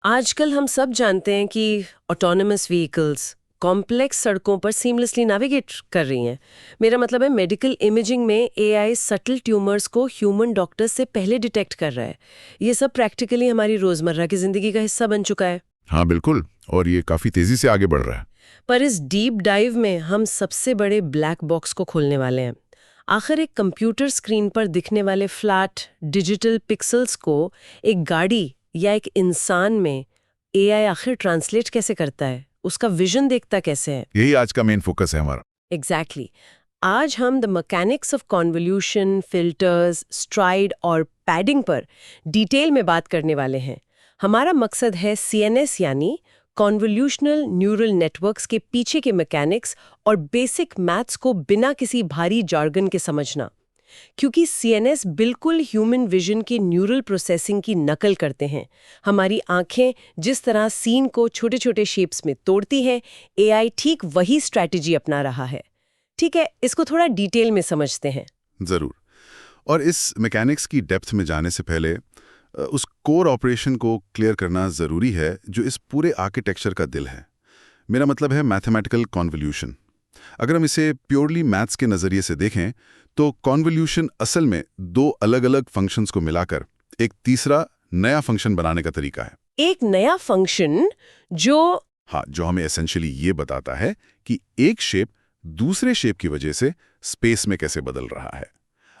आजकल हम सब जानते हैं कि ऑटोनमस व्हीकल्स कॉम्प्लेक्स सड़कों पर सीमलेसली नेविगेट कर रही हैं। मेरा मतलब है मेडिकल इमेजिंग में एआई सटल ट्यूमर्स को ह्यूमन डॉक्टर्स से पहले डिटेक्ट कर रहा है। ये सब प्रैक्टिकली हमारी रोजमर्रा की जिंदगी का हिस्सा बन चुका है। हाँ बिल्कुल। और ये काफी तेजी से आगे बढ़ रहा है। पर इस डीप डाइव में हम सबसे बड़े ब्लैक बॉक्स को खोलने वाले हैं। आखिर एक कंप्यूटर स्क्रीन पर दिखने वाले फ्लैट डिजिटल पिक्सल्स को एक गाड़ी या एक इंसान में एआई आखिर ट्रांसलेट कैसे करता है, उसका विजन देखता कैसे है। यही आज का मेन फोकस है हमारा। एग्जैक्टली आज हम the mechanics of convolution, filters, STRIDE और पैडिंग पर डिटेल में बात करने वाले हैं। हमारा मकसद है सीएनएस यानी कॉन्वोल्यूशनल न्यूरल नेटवर्क्स के पीछे के मैकेनिक्स और बेसिक मैथ्स को बिना किसी भारी जार्गन के समझना। क्योंकि सीएनएस बिल्कुल ह्यूमन विजन के न्यूरल प्रोसेसिंग की नकल करते हैं। हमारी आंखें जिस तरह सीन को छोटे छोटे शेप्स में तोड़ती हैं, एआई ठीक वही स्ट्रैटेजी अपना रहा है। ठीक है, इसको थोड़ा डिटेल में समझते हैं। जरूर। और इस मैकेनिक्स की डेप्थ में जाने से पहले उस कोर ऑपरेशन को क्लियर करना जरूरी है जो इस पूरे आर्किटेक्चर का दिल है। मेरा मतलब है मैथमेटिकल कॉन्वोल्यूशन। अगर हम इसे प्योरली मैथ्स के नजरिए से देखें तो कॉन्वोल्यूशन असल में दो अलग अलग फंक्शंस को मिलाकर एक तीसरा नया फंक्शन बनाने का तरीका है। एक नया फंक्शन जो हमें एसेंशियली ये बताता है कि एक शेप दूसरे शेप की वजह से स्पेस में कैसे बदल रहा है।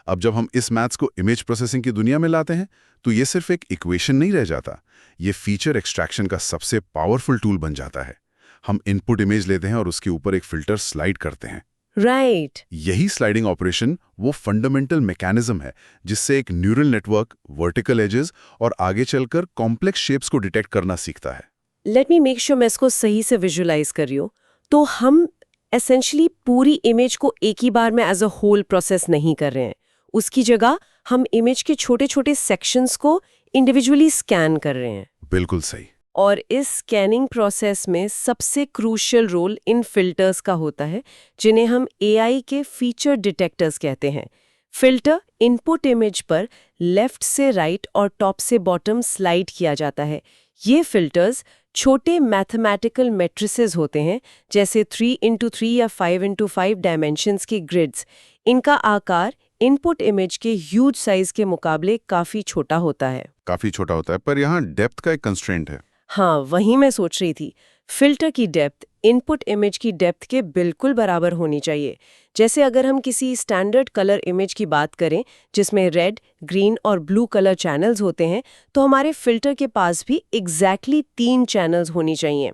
अब जब हम इस मैथ्स को इमेज प्रोसेसिंग की दुनिया में लाते हैं तो ये सिर्फ एक इक्वेशन नहीं रह जाता, ये फीचर एक्सट्रैक्शन का सबसे पावरफुल टूल बन जाता है। हम इनपुट इमेज लेते हैं और उसके ऊपर एक फिल्टर स्लाइड करते हैं। राइट। यही स्लाइडिंग ऑपरेशन वो फंडामेंटल मैकेनिज्म है जिससे एक न्यूरल नेटवर्क वर्टिकल एजेस और आगे चलकर कॉम्प्लेक्स शेप्स को डिटेक्ट करना सीखता है। लेट मी मेक श्योर मैं इसको सही से विजुलाइज कर रही हूँ। तो हम एसेंशली पूरी इमेज को एक ही बार में एज अ होल प्रोसेस नहीं कर रहे हैं। उसकी जगह हम इमेज के छोटे छोटे सेक्शंस को इंडिविजुअली स्कैन कर रहे हैं। बिल्कुल सही। और इस स्कैनिंग प्रोसेस में सबसे क्रूशियल रोल इन फिल्टर्स का होता है, जिन्हें हम एआई के फीचर डिटेक्टर्स कहते हैं। फिल्टर इनपुट इमेज पर लेफ्ट से राइट और टॉप से बॉटम स्लाइड किया जाता है। ये फिल्टर्स छोटे मैथमेटिकल मैट्रिसेस होते हैं, जैसे 3x3 या 5x5 डायमेंशंस के ग्रिड्स। इनका आकार इनपुट इमेज के ह्यूज साइज के मुकाबले काफी छोटा होता है। काफी छोटा होता है, पर यहाँ डेप्थ का एक कंस्ट्रेंट है। हाँ, वही मैं सोच रही थी। फिल्टर की डेप्थ इनपुट इमेज की डेप्थ के बिल्कुल बराबर होनी चाहिए। जैसे अगर हम किसी स्टैंडर्ड कलर इमेज की बात करें जिसमें रेड, ग्रीन और ब्लू कलर चैनल्स होते हैं, तो हमारे फिल्टर के पास भी एग्जैक्टली 3 चैनल्स होनी चाहिए।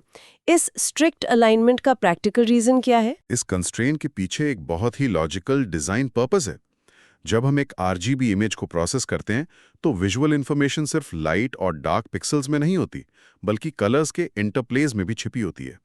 इस स्ट्रिक्ट अलाइनमेंट का प्रैक्टिकल रीजन क्या है? इस कंस्ट्रेंट के पीछे एक बहुत ही लॉजिकल डिजाइन पर्पस है। जब हम एक आरजीबी इमेज को प्रोसेस करते हैं तो विजुअल इंफॉर्मेशन सिर्फ लाइट और डार्क पिक्सेल्स में नहीं होती, बल्कि कलर्स के इंटरप्लेज में भी छिपी होती है।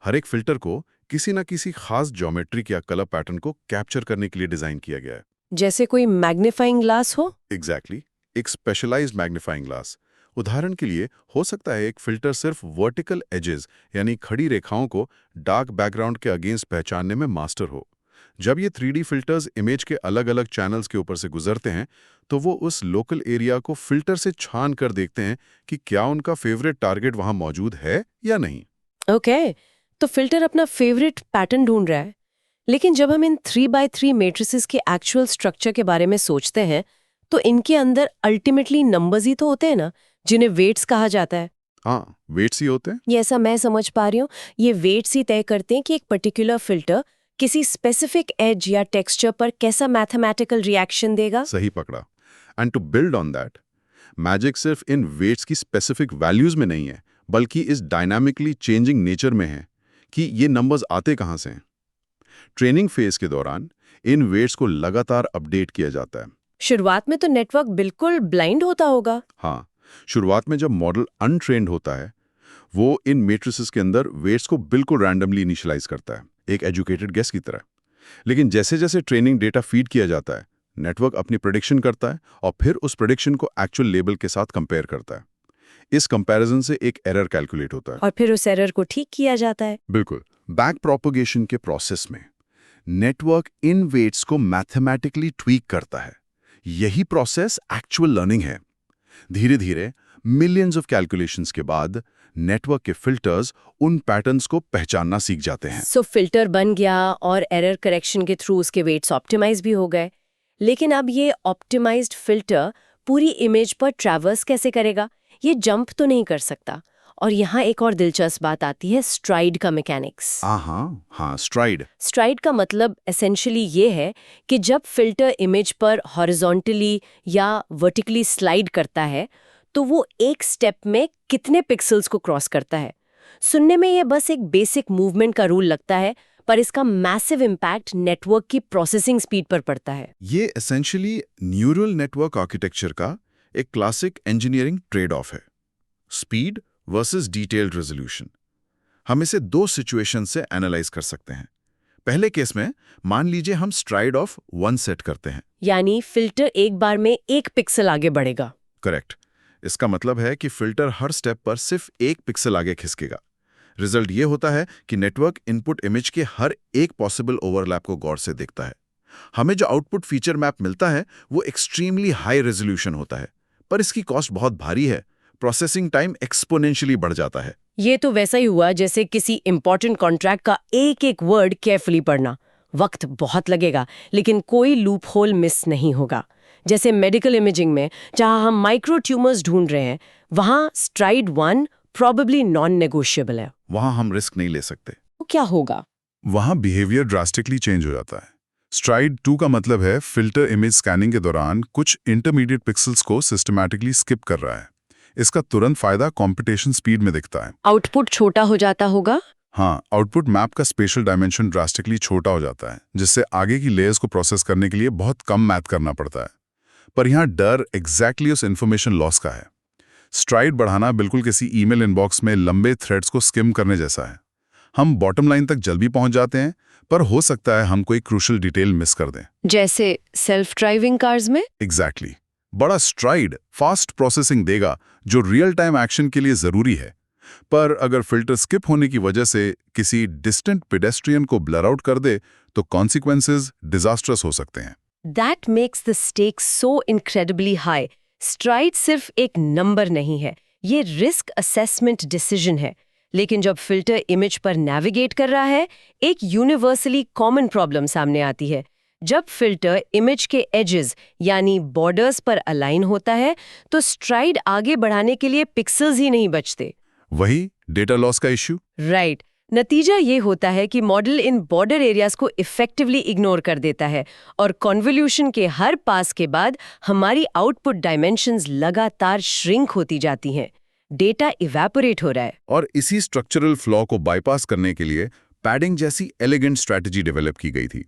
हर एक फिल्टर को किसी न किसी खास ज्योमेट्रिक या कलर पैटर्न को कैप्चर करने के लिए डिजाइन किया गया है। जैसे कोई मैग्नीफाइंग ग्लास हो? एग्जैक्टली एक स्पेशलाइज्ड मैग्नीफाइंग ग्लास। उदाहरण के लिए हो सकता है एक फिल्टर सिर्फ वर्टिकल एजेस यानी खड़ी रेखाओं को डार्क बैकग्राउंड के अगेंस्ट पहचानने में मास्टर हो। जब ये 3D फिल्टर्स इमेज के अलग अलग चैनल्स के ऊपर से गुजरते हैं तो वो उस लोकल एरिया को फिल्टर से छान कर देखते हैं कि क्या उनका फेवरेट टारगेट वहां मौजूद है या नहीं। ओके, तो फिल्टर अपना फेवरेट पैटर्न ढूंढ रहा है। लेकिन जब हम इन 3x3 मैट्रिसेस के एक्चुअल स्ट्रक्चर के बारे में सोचते हैं तो इनके अंदर अल्टीमेटली नंबर्स ही तो होते हैं ना, जिन्हें वेट्स कहा जाता है। हाँ, वेट्स ही होते हैं। ये ऐसा मैं समझ पा रही हूँ, ये वेट्स ही तय करते हैं कि एक पर्टिकुलर फिल्टर किसी स्पेसिफिक एज या टेक्सचर पर कैसा मैथमेटिकल रिएक्शन देगा। सही पकड़ा। And to build on that, magic सिर्फ इन वेट्स की स्पेसिफिक वैल्यूज में नहीं है, बल्कि इस डायनामिकली चेंजिंग नेचर में है कि ये नंबर्स आते कहाँ से हैं। ट्रेनिंग फेज के दौरान इन वेट्स को लगातार अपडेट किया जाता है। शुरुआत में तो नेटवर्क बिल्कुल ब्लाइंड होता होगा। हाँ, शुरुआत में जब मॉडल अनट्रेन्ड होता है वो इन मैट्रिसेस के अंदर वेट्स को बिल्कुल रैंडमली इनिशियलाइज करता है, एक एजुकेटेड गेस की तरह। लेकिन जैसे जैसे ट्रेनिंग डेटा फीड किया जाता है, नेटवर्क अपनी प्रेडिक्शन करता है और फिर उस प्रेडिक्शन को एक्चुअल लेबल के साथ कंपेयर करता है। इस कंपैरिजन से एक एरर कैलकुलेट होता है और फिर उस एरर को ठीक किया जाता है। बिल्कुल। बैक प्रोपगेशन के प्रोसेस में नेटवर्क इन वेट्स को मैथमेटिकली ट्वीक करता है। यही प्रोसेस एक्चुअल लर्निंग है। धीरे धीरे मिलियंस ऑफ कैलकुलेशंस के बाद नेटवर्क के फिल्टर्स उन पैटर्न्स को पहचानना सीख जाते हैं। सो फिल्टर बन गया और एरर करेक्शन के थ्रू उसके वेट्स ऑप्टिमाइज भी हो गए। लेकिन अब ये ऑप्टिमाइज्ड फिल्टर पूरी इमेज पर ट्रैवर्स कैसे करेगा? ये जंप तो नहीं कर सकता। और यहाँ एक और दिलचस्प बात आती है, स्ट्राइड का मैकेनिक्स। हाँ, स्ट्राइड। स्ट्राइड का मतलब एसेंशियली ये है कि जब फिल्टर इमेज पर हॉरिजॉन्टली या वर्टिकली स्लाइड करता है तो वो एक स्टेप में कितने पिक्सेल्स को क्रॉस करता है। सुनने में ये बस एक बेसिक मूवमेंट का रूल लगता है, पर इसका मैसिव इम्पैक्ट नेटवर्क की प्रोसेसिंग स्पीड पर पड़ता है। ये एसेंशियली न्यूरल नेटवर्क आर्किटेक्चर का एक क्लासिक इंजीनियरिंग ट्रेड ऑफ है, स्पीड वर्सेस डिटेल्ड रेजोल्यूशन। हम इसे दो सिचुएशन से एनालाइज कर सकते हैं। पहले केस में मान लीजिए हम स्ट्राइड ऑफ 1 सेट करते हैं, यानी फिल्टर एक बार में 1 पिक्सल आगे बढ़ेगा। करेक्ट। इसका मतलब है कि फिल्टर हर स्टेप पर सिर्फ 1 पिक्सल आगे खिसकेगा। रिजल्ट ये होता है कि नेटवर्क इनपुट इमेज के हर एक पॉसिबल ओवरलैप को गौर से देखता है। हमें जो आउटपुट फीचर मैप मिलता है वो एक्सट्रीमली हाई रेजोल्यूशन होता है, पर इसकी कॉस्ट बहुत भारी है। प्रोसेसिंग टाइम एक्सपोनेंशियली बढ़ जाता है। ये तो वैसा ही हुआ जैसे किसी इंपॉर्टेंट कॉन्ट्रैक्ट का एक एक वर्ड केयरफुली पढ़ना। वक्त बहुत लगेगा लेकिन कोई लूप होल मिस नहीं होगा। जैसे मेडिकल इमेजिंग में जहां हम माइक्रो ट्यूमर्स ढूंढ रहे हैं, वहां स्ट्राइड 1 प्रोबेबली नॉन नेगोशिएबल है। वहां हम रिस्क नहीं ले सकते। तो क्या होगा? वहां बिहेवियर ड्रास्टिकली चेंज हो जाता है। स्ट्राइड 2 का मतलब है फिल्टर इमेज स्कैनिंग के दौरान कुछ इंटरमीडिएट पिक्सेल्स को सिस्टमैटिकली स्किप कर रहा है। इसका तुरंत फायदा कंप्यूटेशन स्पीड में दिखता है। आउटपुट छोटा हो जाता होगा? हाँ, आउटपुट मैप का स्पेशल डायमेंशन ड्रास्टिकली छोटा हो जाता है, जिससे आगे की लेयर्स को प्रोसेस करने के लिए बहुत कम मैथ करना पड़ता है। पर यहाँ डर एग्जैक्टली उस इन्फॉर्मेशन लॉस का है। स्ट्राइड बढ़ाना बिल्कुल किसी ईमेल इनबॉक्स में लंबे थ्रेड्स को स्किम करने जैसा है। हम बॉटम लाइन तक जल्दी पहुंच जाते हैं, पर हो सकता है हम कोई क्रूशल डिटेल मिस कर दें। जैसे सेल्फ ड्राइविंग कार्स में? एग्जैक्टली। बड़ा स्ट्राइड फास्ट प्रोसेसिंग देगा जो रियल टाइम एक्शन के लिए जरूरी है, पर अगर फिल्टर स्किप होने की वजह से किसी डिस्टेंट पेडेस्ट्रियन को ब्लर आउट कर दे तो कॉन्सिक्वेंसेस डिजास्ट्रस हो सकते हैं। That makes the stakes so incredibly high. STRIDE सिर्फ एक नंबर नहीं है, ये रिस्क असेसमेंट डिसीजन है। लेकिन जब फिल्टर इमेज पर नेविगेट कर रहा है, एक यूनिवर्सली कॉमन प्रॉब्लम सामने आती है। जब फिल्टर इमेज के एजेस यानी बॉर्डर्स पर अलाइन होता है तो स्ट्राइड आगे बढ़ाने के लिए पिक्सेल्स ही नहीं बचते। वही डेटा लॉस का इश्यू। राइट। नतीजा ये होता है कि मॉडल इन बॉर्डर एरियाज को इफेक्टिवली इग्नोर कर देता है और कॉन्वोल्यूशन के हर पास के बाद हमारी आउटपुट डायमेंशंस लगातार श्रिंक होती जाती हैं। डेटा इवेपोरेट हो रहा है। और इसी स्ट्रक्चरल फ्लॉ को बाईपास करने के लिए पैडिंग जैसी एलिगेंट स्ट्रैटेजी डेवलप की गई थी।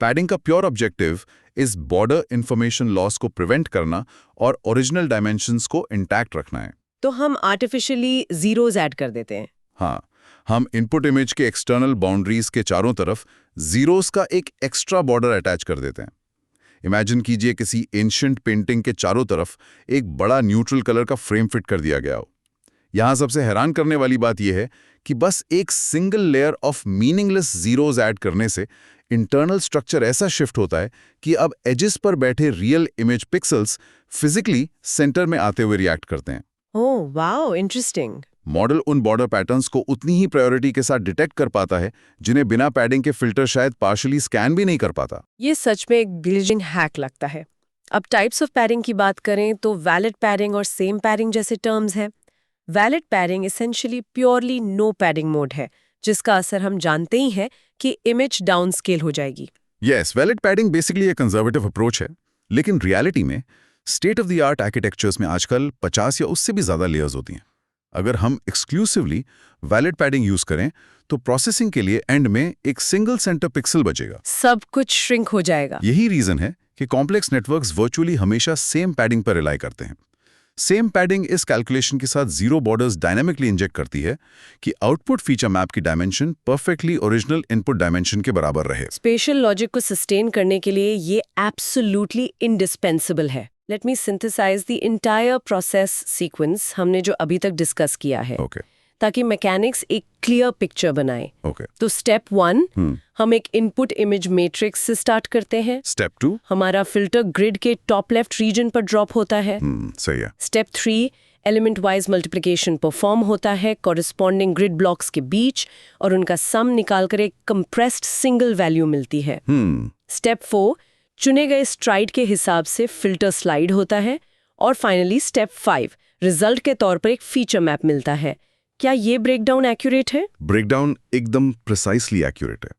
पैडिंग का प्योर ऑब्जेक्टिव इस बॉर्डर इंफॉर्मेशन लॉस को प्रिवेंट करना और ओरिजिनल डायमेंशंस को इंटैक्ट रखना है। तो हम आर्टिफिशियली जीरोज ऐड कर देते हैं। हाँ, हम इनपुट इमेज के एक्सटर्नल बाउंड्रीज के चारों तरफ जीरोस का एक एक्स्ट्रा बॉर्डर अटैच कर देते हैं। इमेजिन कीजिए किसी एंशिएंट पेंटिंग के चारों तरफ एक बड़ा न्यूट्रल कलर का फ्रेम फिट कर दिया गया हो। यहाँ सबसे हैरान करने वाली बात यह है कि बस एक single layer of meaningless zeros add करने से इंटरनल स्ट्रक्चर ऐसा शिफ्ट होता है कि अब एजेस पर बैठे real image pixels physically centre में आते हुए रिएक्ट करते हैं। Oh wow, interesting. मॉडल उन बॉर्डर पैटर्न्स को उतनी ही प्रायोरिटी के साथ डिटेक्ट कर पाता है जिन्हें बिना पैडिंग के फिल्टर शायद पार्शियली स्कैन भी नहीं कर पाता। ये सच में एक ग्लिचिंग हैक लगता है। अब टाइप्स ऑफ पैडिंग की बात करें तो वैलिड पैडिंग और सेम पैडिंग जैसे टर्म्स हैं। Valid padding essentially purely no padding mode है, जिसका असर हम जानते ही हैं कि इमेज डाउन स्केल हो जाएगी। यस, वैलिड पैडिंग बेसिकली एक कंजर्वेटिव अप्रोच है, लेकिन रियलिटी में state of the art architectures में आजकल 50 या उससे भी ज्यादा लेयर्स होती हैं। अगर हम एक्सक्लूसिवली वैलिड पैडिंग यूज करें तो प्रोसेसिंग के लिए एंड में एक सिंगल सेंटर पिक्सल बचेगा, सब कुछ श्रिंक हो जाएगा। यही रीजन है कि कॉम्प्लेक्स नेटवर्क्स वर्चुअली हमेशा सेम पैडिंग पर रिलाई करते हैं। सेम पैडिंग इस कैलकुलेशन के साथ जीरो बॉर्डर्स डायनामिकली इंजेक्ट करती है कि आउटपुट फीचर मैप की dimension perfectly original input dimension के बराबर रहे। स्पेशल लॉजिक को सस्टेन करने के लिए ये एब्सोल्युटली इंडिस्पेंसिबल है। Let me synthesise the entire process sequence हमने जो अभी तक डिस्कस किया है, ताकि मैकेनिक्स एक क्लियर पिक्चर बनाए। तो स्टेप 1 हम एक इनपुट इमेज मैट्रिक्स से स्टार्ट करते हैं। स्टेप 2 हमारा फिल्टर ग्रिड के टॉप लेफ्ट रीजन पर ड्रॉप होता है। सही है। Step 3 element wise multiplication perform होता है कॉरेस्पॉन्डिंग ग्रिड ब्लॉक्स के बीच और उनका सम निकालकर एक कंप्रेस्ड सिंगल वैल्यू मिलती है। स्टेप 4 चुने गए स्ट्राइड के हिसाब से फिल्टर स्लाइड होता है और फाइनली स्टेप 5 रिजल्ट के तौर पर एक फीचर मैप मिलता है। क्या ये ब्रेकडाउन एक्यूरेट है? ब्रेकडाउन एकदम प्रिसाइसली एक्यूरेट है,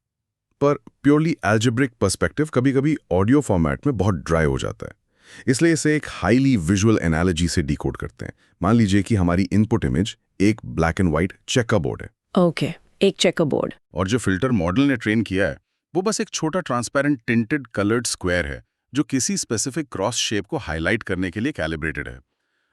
पर प्योरली एल्जेब्रिक पर्सपेक्टिव कभी-कभी ऑडियो फॉर्मेट में बहुत ड्राई हो जाता है, इसलिए इसे एक हाईली विजुअल एनालॉजी से डिकोड करते हैं। मान लीजिए कि हमारी इनपुट इमेज एक black and white checker board है। ओके, एक चेकर बोर्ड। और जो फिल्टर मॉडल ने ट्रेन किया है वो बस एक छोटा ट्रांसपेरेंट टिंटेड कलर्ड स्क्वायर है जो किसी स्पेसिफिक क्रॉस शेप को हाईलाइट करने के लिए कैलिब्रेटेड है।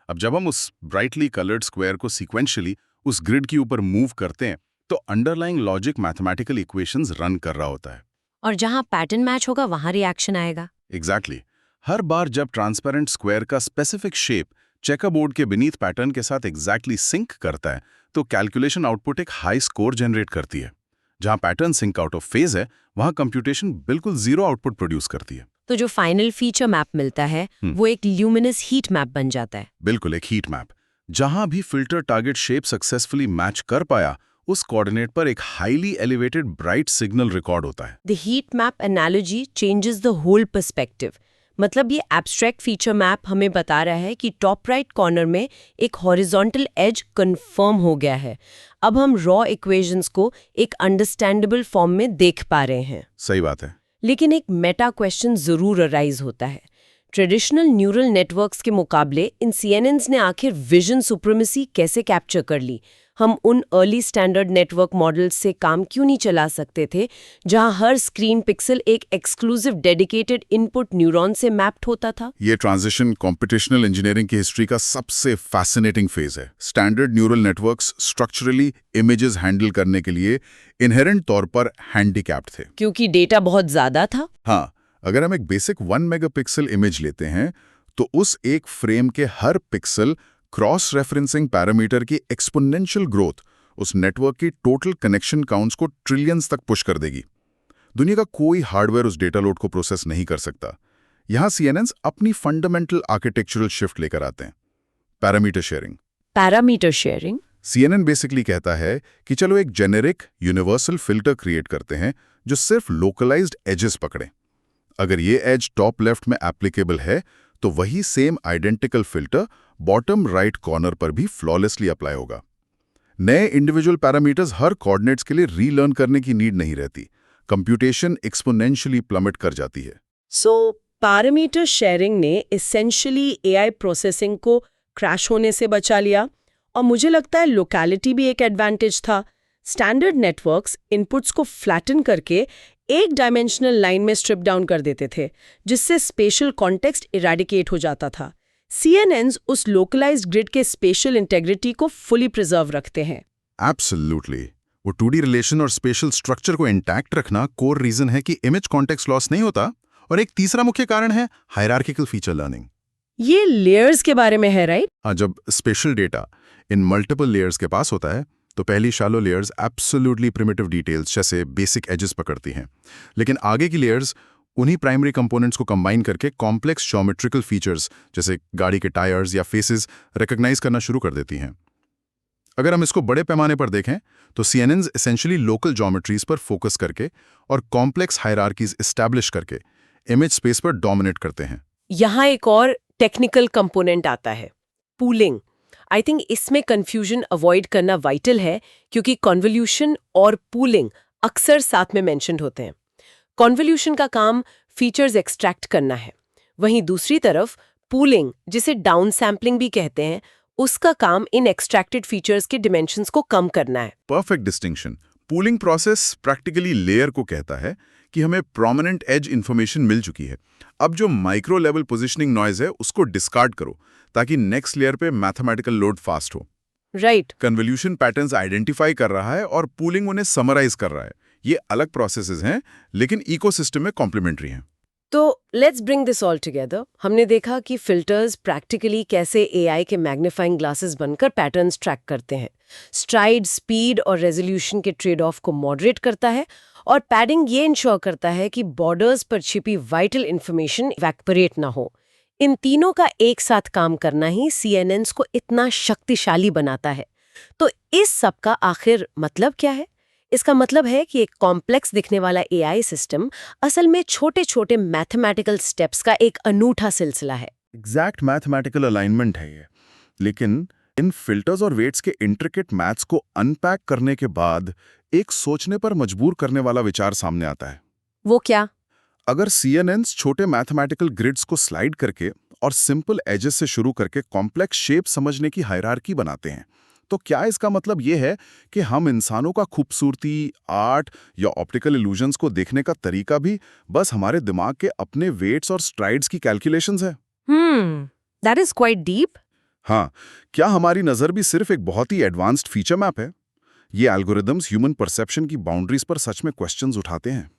अब जब हम उस ब्राइटली कलर्ड स्क्वायर को सीक्वेंशियली उस ग्रिड के ऊपर मूव करते हैं तो underlying logic mathematical equations run कर रहा होता है। और जहां पैटर्न मैच होगा वहां रिएक्शन आएगा। एग्जैक्टली। हर बार जब ट्रांसपेरेंट स्क्वायर का स्पेसिफिक शेप चेकरबोर्ड के बीनीथ पैटर्न के साथ एग्जैक्टली सिंक करता है तो कैलकुलेशन आउटपुट एक हाई स्कोर जनरेट करती है। जहां pattern sync out of phase है वहां कंप्यूटेशन बिल्कुल जीरो आउटपुट प्रोड्यूस करती है। तो जो फाइनल फीचर मैप मिलता है वो एक ल्यूमिनस हीट मैप बन जाता है। बिल्कुल एक हीट मैप। जहां भी filter target shape successfully match कर पाया उस कोऑर्डिनेट पर एक highly elevated bright signal record होता है। The heat map analogy changes the whole perspective. मतलब ये एब्स्ट्रैक्ट फीचर मैप हमें बता रहा है कि टॉप राइट कॉर्नर में एक हॉरिजॉन्टल एज कंफर्म हो गया है। अब हम रॉ इक्वेशंस को एक अंडरस्टैंडेबल फॉर्म में देख पा रहे हैं। सही बात है। लेकिन एक मेटा क्वेश्चन जरूर अराइज होता है। ट्रेडिशनल न्यूरल नेटवर्क्स के मुकाबले इन सीएनएन्स ने आखिर विजन सुप्रीमेसी कैसे कैप्चर कर ली? हम उन अर्ली स्टैंडर्ड नेटवर्क मॉडल्स से काम क्यों नहीं चला सकते थे जहां हर स्क्रीन पिक्सल एक एक्सक्लूसिव डेडिकेटेड इनपुट न्यूरॉन से मैप्ड होता था? ये ट्रांजिशन कॉम्पिटिशनल इंजीनियरिंग की हिस्ट्री का सबसे फैसिनेटिंग फेज है। Standard neural networks structurally images handle करने के लिए इनहेरेंट तौर पर हैंडीकैप्ड थे, क्योंकि डेटा बहुत ज्यादा था। हाँ, अगर हम एक बेसिक 1 मेगापिक्सल इमेज लेते हैं तो उस एक फ्रेम के हर पिक्सल क्रॉस रेफरेंसिंग पैरामीटर की एक्सपोनेंशियल ग्रोथ उस नेटवर्क की टोटल कनेक्शन काउंट्स को ट्रिलियंस तक पुश कर देगी। दुनिया का कोई हार्डवेयर उस डेटा लोड को प्रोसेस नहीं कर सकता। यहां सीएनएन्स अपनी फंडामेंटल आर्किटेक्चरल शिफ्ट लेकर आते हैं। Parameter sharing. Parameter sharing CNN basically कहता है कि चलो एक जेनेरिक यूनिवर्सल फिल्टर क्रिएट करते हैं जो सिर्फ लोकलाइज्ड एजेस पकड़े। अगर ये एज टॉप लेफ्ट में एप्लीकेबल है तो वही same identical filter bottom right corner पर भी फ्लॉलेसली अप्लाई होगा। नए इंडिविजुअल पैरामीटर्स हर कोऑर्डिनेट्स के लिए रीलर्न करने की नीड नहीं रहती। कंप्यूटेशन एक्सपोनेंशियली प्लमेट कर जाती है। सो पैरामीटर शेयरिंग ने एसेंशियली एआई प्रोसेसिंग को क्रैश होने से बचा लिया और मुझे लगता है लोकैलिटी भी एक एडवांटेज था। स्टैंडर्ड नेटवर्क्स इनपुट्स को फ्लैटन करके एक डायमेंशनल लाइन में स्ट्रिप डाउन कर देते थे जिससे स्पेशल कॉन्टेक्स्ट इरेडिकेट हो जाता था। सीएनएन्स उस लोकलाइज्ड ग्रिड के स्पेशल इंटेग्रिटी को फुली प्रिजर्व रखते हैं। एब्सोल्युटली। वो 2D रिलेशन और स्पेशल स्ट्रक्चर को इंटैक्ट रखना कोर रीजन है कि इमेज कॉन्टेक्स्ट लॉस नहीं होता। और एक तीसरा मुख्य कारण है हायरार्किकल फीचर लर्निंग। ये लेयर्स के बारे में है, राइट? हाँ, जब स्पेशल डेटा इन मल्टीपल लेयर्स के पास होता है तो पहली shallow layers absolutely primitive details जैसे बेसिक एजेस पकड़ती हैं, लेकिन आगे की लेयर्स उन्हीं प्राइमरी कंपोनेंट्स को कंबाइन करके कॉम्प्लेक्स ज्योमेट्रिकल फीचर्स जैसे गाड़ी के टायर्स या फेसेस रिकॉग्नाइज करना शुरू कर देती हैं। अगर हम इसको बड़े पैमाने पर देखें तो सीएनएन्स एसेंशियली लोकल ज्योमेट्रीज पर फोकस करके और कॉम्प्लेक्स हायरार्कीज एस्टैब्लिश करके इमेज स्पेस पर डोमिनेट करते हैं। यहाँ एक और टेक्निकल कंपोनेंट आता है, पूलिंग। आई थिंक इसमें कंफ्यूजन अवॉइड करना वाइटल है क्योंकि कॉन्वोल्यूशन और पूलिंग अक्सर साथ में मेंशन्ड होते हैं। कॉन्वोल्यूशन का काम फीचर्स एक्सट्रैक्ट करना है, वहीं दूसरी तरफ पूलिंग, जिसे डाउन सैम्पलिंग भी कहते हैं, उसका काम इन एक्सट्रैक्टेड फीचर्स के डिमेंशंस को कम करना है। Perfect distinction. Pooling process practically layer को कहता है कि हमें प्रोमिनेंट एज इंफॉर्मेशन मिल चुकी है, अब जो माइक्रो लेवल पोजिशनिंग नॉइज है उसको डिस्कार्ड करो ताकि नेक्स्ट लेयर पे मैथमेटिकल लोड फास्ट हो। राइट। कन्वोल्यूशन पैटर्न्स आइडेंटिफाई कर रहा है और पूलिंग उन्हें समराइज कर रहा है। ये अलग प्रोसेसेस हैं लेकिन इकोसिस्टम में कॉम्प्लीमेंट्री हैं। तो let's bring this all together. हमने देखा कि फिल्टर्स प्रैक्टिकली कैसे एआई के मैग्नीफाइंग ग्लासेस बनकर पैटर्न्स ट्रैक करते हैं, स्ट्राइड, स्पीड और रेजोल्यूशन के ट्रेड ऑफ को मॉडरेट करता है, और पैडिंग ये इंश्योर करता है कि बॉर्डर्स पर छिपी वाइटल इंफॉर्मेशन इवैपोरेट ना हो। इन तीनों का एक साथ काम करना ही CNNs को इतना शक्तिशाली बनाता है। तो इस सब का आखिर मतलब क्या है? इसका मतलब है कि एक कॉम्प्लेक्स दिखने वाला AI सिस्टम असल में छोटे-छोटे मैथमेटिकल स्टेप्स का एक अनूठा सिलसिला है। एग्जैक्ट मैथमेटिकल अलाइनमेंट है ये। लेकिन इन फिल्टर्स और वेट्स के इंट्रिकेट मैथ्स को अनपैक करने के बाद एक सोचने पर मजबूर करने वाला विचार सामने आता है। वो क्या? अगर CNNs छोटे मैथमेटिकल ग्रिड्स को स्लाइड करके और सिंपल एजेस से शुरू करके कॉम्प्लेक्स शेप समझने की हायरार्की बनाते हैं, तो क्या इसका मतलब ये है कि हम इंसानों का खूबसूरती, आर्ट या ऑप्टिकल इल्यूजन्स को देखने का तरीका भी बस हमारे दिमाग के अपने वेट्स और स्ट्राइड्स की कैलकुलेशंस है? That is quite deep. हाँ, क्या हमारी नज़र भी सिर्फ एक बहुत ही एडवांस्ड फीचर मैप है? ये एल्गोरिदम्स ह्यूमन परसेप्शन की बाउंड्रीज पर सच में क्वेश्चंस उठाते हैं।